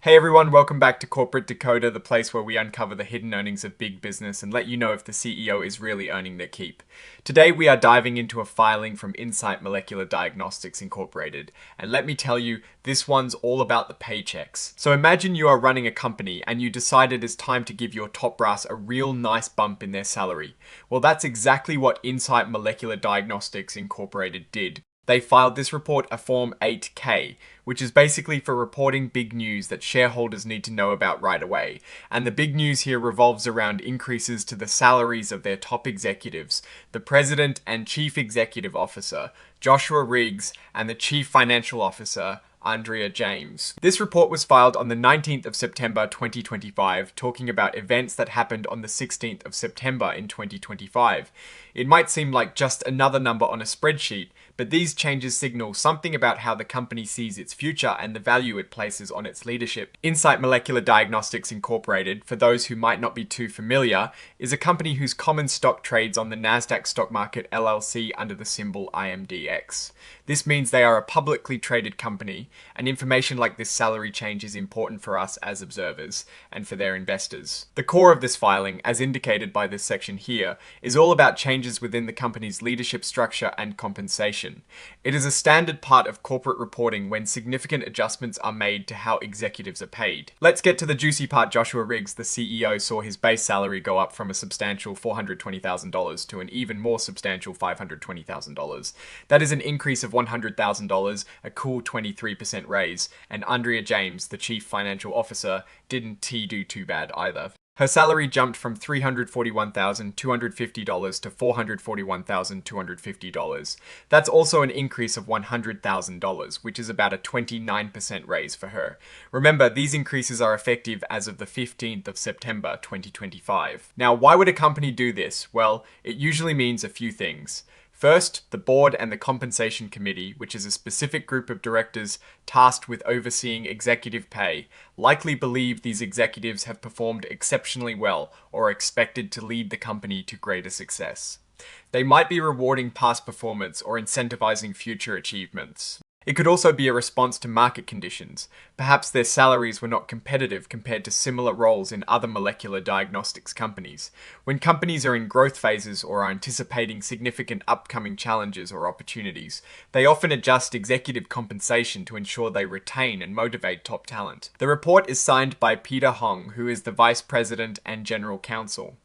Hey everyone, welcome back to Corporate Dakota, the place where we uncover the hidden earnings of big business and let you know if the CEO is really earning their keep. Today we are diving into a filing from Insight Molecular Diagnostics Incorporated, and let me tell you, this one's all about the paychecks. So imagine you are running a company and you decide it is time to give your top brass a real nice bump in their salary. Well, that's exactly what Insight Molecular Diagnostics Incorporated did. They filed this report, a Form 8K, which is basically for reporting big news that shareholders need to know about right away. And the big news here revolves around increases to the salaries of their top executives, the President and Chief Executive Officer, Joshua Riggs, and the Chief Financial Officer, Andrea James. This report was filed on the 19th of September 2025, talking about events that happened on the 16th of September in 2025. It might seem like just another number on a spreadsheet, but these changes signal something about how the company sees its future and the value it places on its leadership. Insight Molecular Diagnostics Incorporated, for those who might not be too familiar, is a company whose common stock trades on the Nasdaq stock market LLC under the symbol IMDX. This means they are a publicly traded company, and information like this salary change is important for us as observers and for their investors. The core of this filing, as indicated by this section here, is all about changes within the company's leadership structure and compensation. It is a standard part of corporate reporting when significant adjustments are made to how executives are paid. Let's get to the juicy part. Joshua Riggs, the CEO, saw his base salary go up from a substantial $420,000 to an even more substantial $520,000. That is an increase of $100,000, a cool 23% raise, and Andrea James, the Chief Financial Officer, didn't do too bad either. Her salary jumped from $341,250 to $441,250. That's also an increase of $100,000, which is about a 29% raise for her. Remember, these increases are effective as of the 15th of September 2025. Now, why would a company do this? Well, it usually means a few things. First, the board and the compensation committee, which is a specific group of directors tasked with overseeing executive pay, likely believe these executives have performed exceptionally well or are expected to lead the company to greater success. They might be rewarding past performance or incentivizing future achievements. It could also be a response to market conditions. Perhaps their salaries were not competitive compared to similar roles in other molecular diagnostics companies. When companies are in growth phases or are anticipating significant upcoming challenges or opportunities, they often adjust executive compensation to ensure they retain and motivate top talent. The report is signed by Peter Hong, who is the Vice President and General Counsel.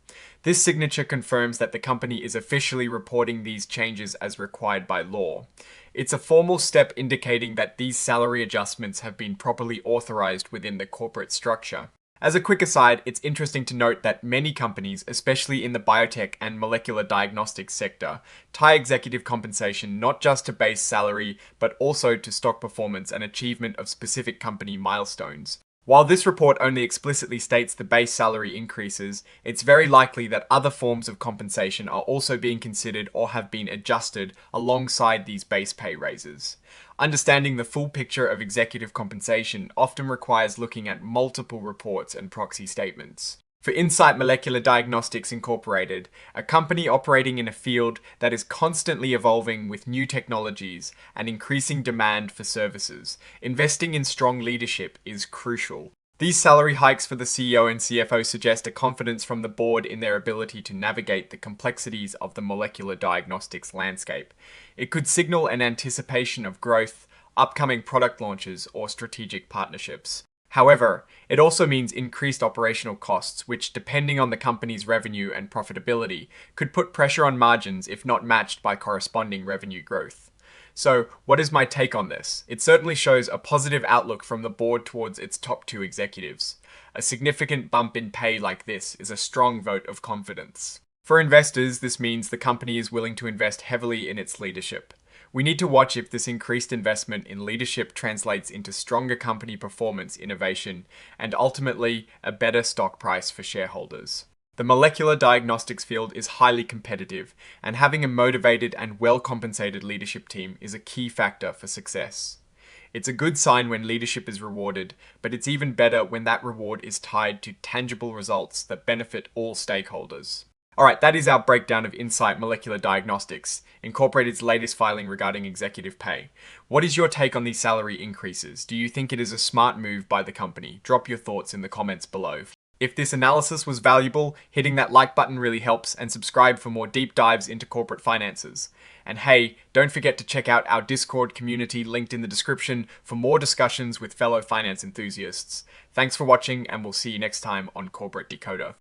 This signature confirms that the company is officially reporting these changes as required by law. It's a formal step indicating that these salary adjustments have been properly authorized within the corporate structure. As a quick aside, it's interesting to note that many companies, especially in the biotech and molecular diagnostics sector, tie executive compensation not just to base salary, but also to stock performance and achievement of specific company milestones. While this report only explicitly states the base salary increases, it's very likely that other forms of compensation are also being considered or have been adjusted alongside these base pay raises. Understanding the full picture of executive compensation often requires looking at multiple reports and proxy statements. For Insight Molecular Diagnostics Incorporated, a company operating in a field that is constantly evolving with new technologies and increasing demand for services, investing in strong leadership is crucial. These salary hikes for the CEO and CFO suggest a confidence from the board in their ability to navigate the complexities of the molecular diagnostics landscape. It could signal an anticipation of growth, upcoming product launches, or strategic partnerships. However, it also means increased operational costs, which, depending on the company's revenue and profitability, could put pressure on margins if not matched by corresponding revenue growth. So, what is my take on this? It certainly shows a positive outlook from the board towards its top two executives. A significant bump in pay like this is a strong vote of confidence. For investors, this means the company is willing to invest heavily in its leadership. We need to watch if this increased investment in leadership translates into stronger company performance, innovation, and ultimately a better stock price for shareholders. The molecular diagnostics field is highly competitive, and having a motivated and well-compensated leadership team is a key factor for success. It's a good sign when leadership is rewarded, but it's even better when that reward is tied to tangible results that benefit all stakeholders. Alright, that is our breakdown of Insight Molecular Diagnostics, Incorporated's latest filing regarding executive pay. What is your take on these salary increases? Do you think it is a smart move by the company? Drop your thoughts in the comments below. If this analysis was valuable, hitting that like button really helps, and subscribe for more deep dives into corporate finances. And hey, don't forget to check out our Discord community linked in the description for more discussions with fellow finance enthusiasts. Thanks for watching, and we'll see you next time on Corporate Decoder.